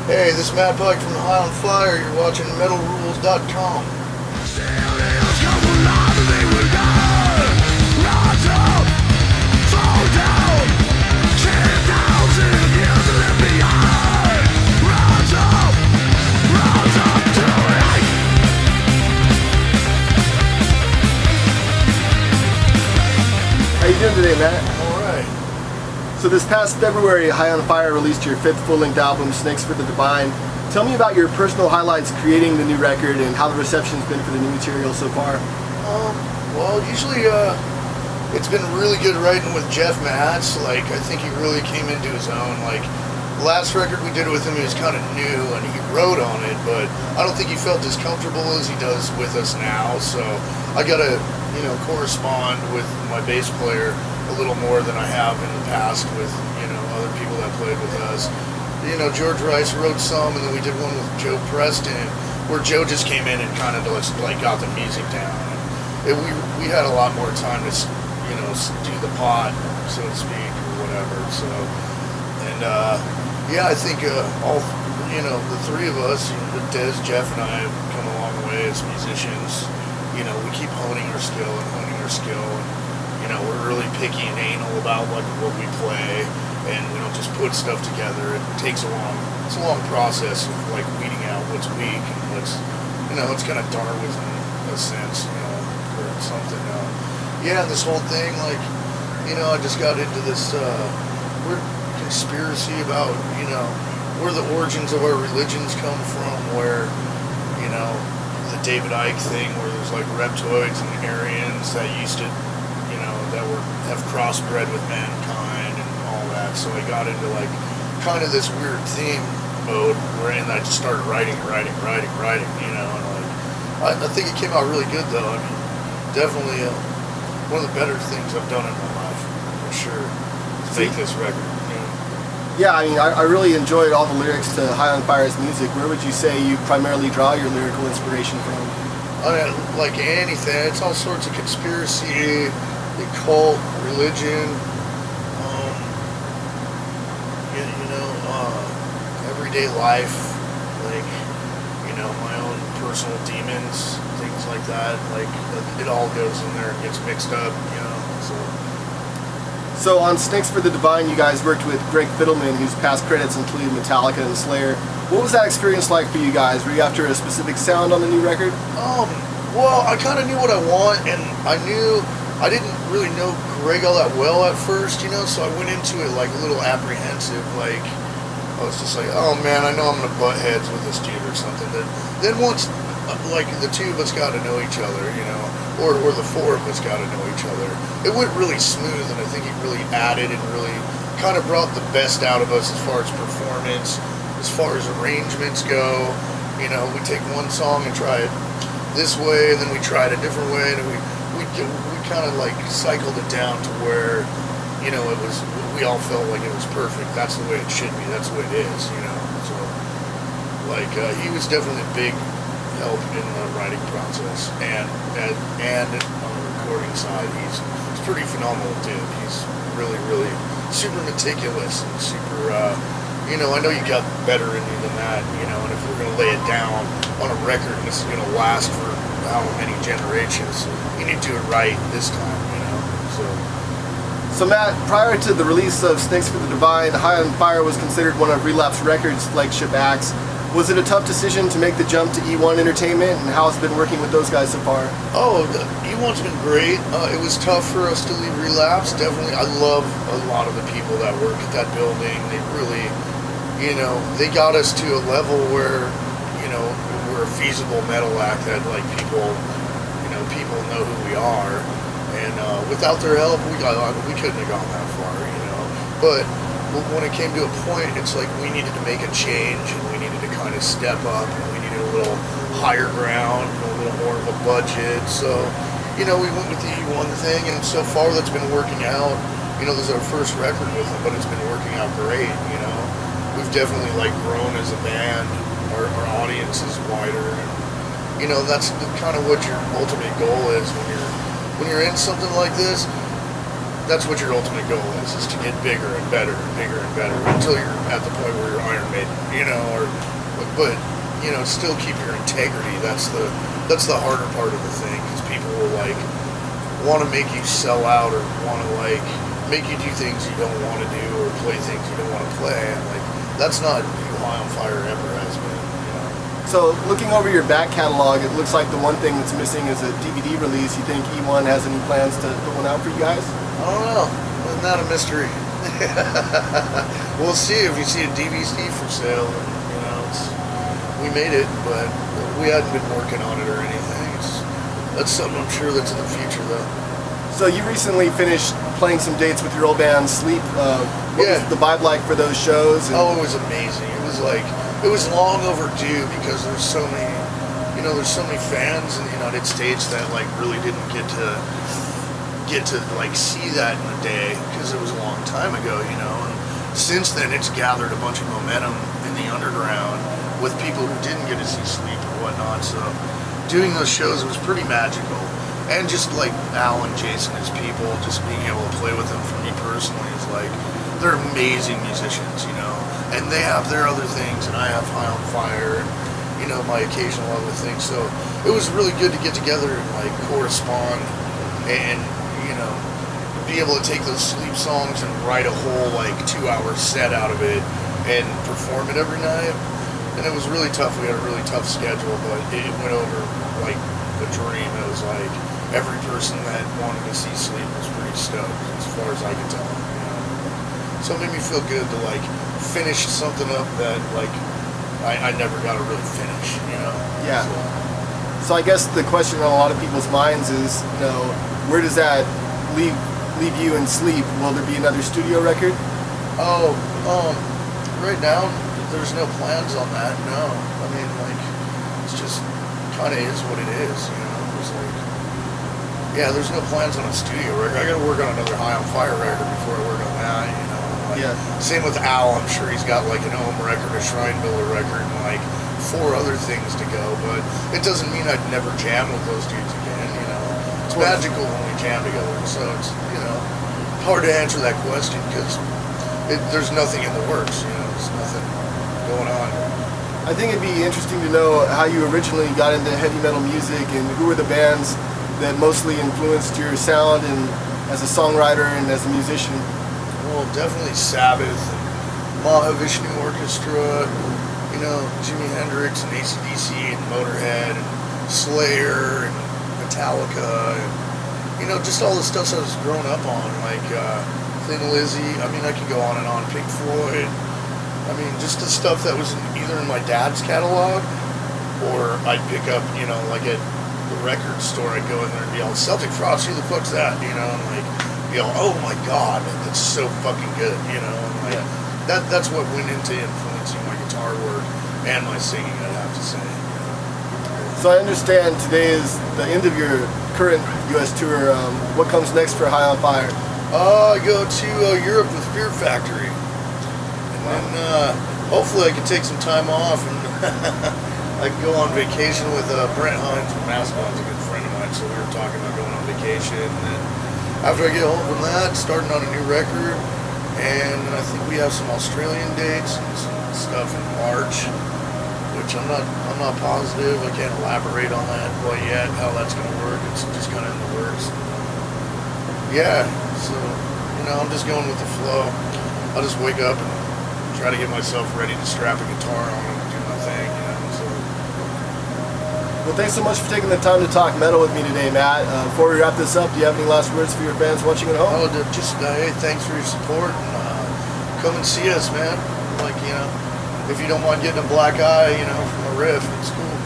Hey, this is Matt Pike from High on Fire. You're watching MetalRules.com. How you doing today, Matt? All right. So this past February, High on Fire released your 5th full-length album, Snakes for the Divine. Tell me about your personal highlights creating the new record and how the reception's been for the new material so far. Well, usually it's been really good writing with Jeff Matz. Like, I think he really came into his own. Like, the last record we did with him, he was kind of new and he wrote on it, but I don't think he felt as comfortable as he does with us now. So I got to, correspond with my bass player a little more than I have in the past with, other people that played with us. George Rice wrote some, and then we did one with Joe Preston, where Joe just came in and kind of got the music down. And we had a lot more time to, do the pot, so to speak, or whatever. So, and I think all, the three of us, Des, Jeff, and I have come a long way as musicians. We keep honing our skill. And, we're really picky and anal about what we play, and we don't just put stuff together. It takes it's a long process of weeding out what's weak and what's, it's kind of Darwinism in a sense, or something. This whole thing, I just got into this weird conspiracy about, where the origins of our religions come from, where, the David Icke thing, where there's reptoids and Aryans that used to, that have crossbred with mankind and all that. So I got into kind of this weird theme mode wherein I just started writing, and I think it came out really good though. I mean, definitely one of the better things I've done in my life, for sure, to make this record. Yeah, I really enjoyed all the lyrics to High on Fire's music. Where would you say you primarily draw your lyrical inspiration from? Like anything, it's all sorts of conspiracy, the cult, religion, everyday life, my own personal demons, things like that. It all goes in there and gets mixed up, So on Snakes for the Divine, you guys worked with Greg Fiddleman, whose past credits include Metallica and Slayer. What was that experience like for you guys? Were you after a specific sound on the new record? Well, I kind of knew what I want, and I didn't really know Greg all that well at first, so I went into it a little apprehensive, I was just oh man, I know I'm going to butt heads with this dude or something. Then once, the two of us got to know each other, or the four of us got to know each other, it went really smooth, and I think it really added and really kind of brought the best out of us as far as performance, as far as arrangements go. We take one song and try it this way, and then we try it a different way, and we kind of cycled it down to where, we all felt like it was perfect. That's the way it should be. That's the way it is, So, he was definitely a big help in the writing process, and on the recording side, he's pretty phenomenal dude. He's really, really super meticulous and super, I know you got better in you than that, and if we're going to lay it down on a record and this is going to last for how many generations, you need to do it right this time, So Matt, prior to the release of Snakes for the Divine, High on Fire was considered one of Relapse Records' flagship acts. Was it a tough decision to make the jump to E1 Entertainment, and how has it been working with those guys so far? E1's been great. It was tough for us to leave Relapse, definitely. I love a lot of the people that work at that building. They really, they got us to a level where, we're a feasible metal act that people know who we are. And without their help, we couldn't have gone that far, But when it came to a point, it's we needed to make a change, and we needed to kind of step up, and we needed a little higher ground, a little more of a budget. So, we went with the E1 thing, and so far that's been working out. This is our first record with them, but it's been working out great, We've definitely grown as a band. Our audience is wider, and, that's kind of what your ultimate goal is when you're in something like this. that's what your ultimate goal is to get bigger and better and bigger and better until you're at the point where you're Iron Maiden, but still keep your integrity. That's the harder part of the thing, because people will want to make you sell out, or want to make you do things you don't want to do, or play things you don't want to play. And that's not who High on Fire ever has been. So looking over your back catalog, it looks like the one thing that's missing is a DVD release. You think E1 has any plans to put one out for you guys? I don't know. Isn't that a mystery? We'll see if you see a DVD for sale. We made it, but we hadn't been working on it or anything. That's something I'm sure that's in the future, though. So you recently finished playing some dates with your old band Sleep. What was the vibe like for those shows? Oh, it was amazing. It was long overdue, because there's so many fans in the United States that really didn't get to see that in a day, because it was a long time ago, And since then, it's gathered a bunch of momentum in the underground with people who didn't get to see Sleep or whatnot. So doing those shows was pretty magical. And just Al and Jason as people, just being able to play with them for me personally is they're amazing musicians, and they have their other things, and I have High on Fire, and my occasional other things. So it was really good to get together and correspond, and be able to take those Sleep songs and write a whole 2-hour set out of it and perform it every night. And it was really tough. We had a really tough schedule, but it went over like a dream. It was every person that wanted to see Sleep was pretty stoked, as far as I could tell. So it made me feel good to finish something up that I never got to really finish. Yeah. So I guess the question on a lot of people's minds is, where does that leave you in Sleep? Will there be another studio record? Right now there's no plans on that. No, I mean it's just kind of is what it is. It's there's no plans on a studio record. I got to work on another High on Fire record before I work on that. Same with Al. I'm sure he's got an Ohm record, a Shrine Builder record, and 4 other things to go. But it doesn't mean I'd never jam with those dudes again. It's magical when we jam together. So it's hard to answer that question, because there's nothing in the works. There's nothing going on. I think it'd be interesting to know how you originally got into heavy metal music, and who were the bands that mostly influenced your sound and as a songwriter and as a musician. Well, definitely Sabbath, and Mahavishnu Orchestra, Jimi Hendrix and AC/DC and Motorhead and Slayer and Metallica, and just all the stuff I was growing up on, Thin Lizzy. I mean, I could go on and on. Pink Floyd. I mean, just the stuff that was either in my dad's catalog, or I'd pick up, at the record store. I'd go in there and be all, Celtic Frost, who the fuck's that? And oh my god, that's so fucking good, that's what went into influencing my guitar work and my singing, I'd have to say. So I understand today is the end of your current U.S. tour. What comes next for High on Fire? I go to Europe with Fear Factory, and then hopefully I can take some time off, and I can go on vacation with Brent Hines from Mastodon's a good friend of mine, so we were talking about going on vacation, and then after I get home from that, starting on a new record, and I think we have some Australian dates and some stuff in March, which I'm not positive. I can't elaborate on that quite yet, how that's going to work. It's just kind of in the works. So I'm just going with the flow. I'll just wake up and try to get myself ready to strap a guitar on and do my thing. Well, thanks so much for taking the time to talk metal with me today, Matt. Before we wrap this up, do you have any last words for your fans watching at home? Hey, thanks for your support, and come and see us, man. If you don't mind getting a black eye, from a riff, it's cool.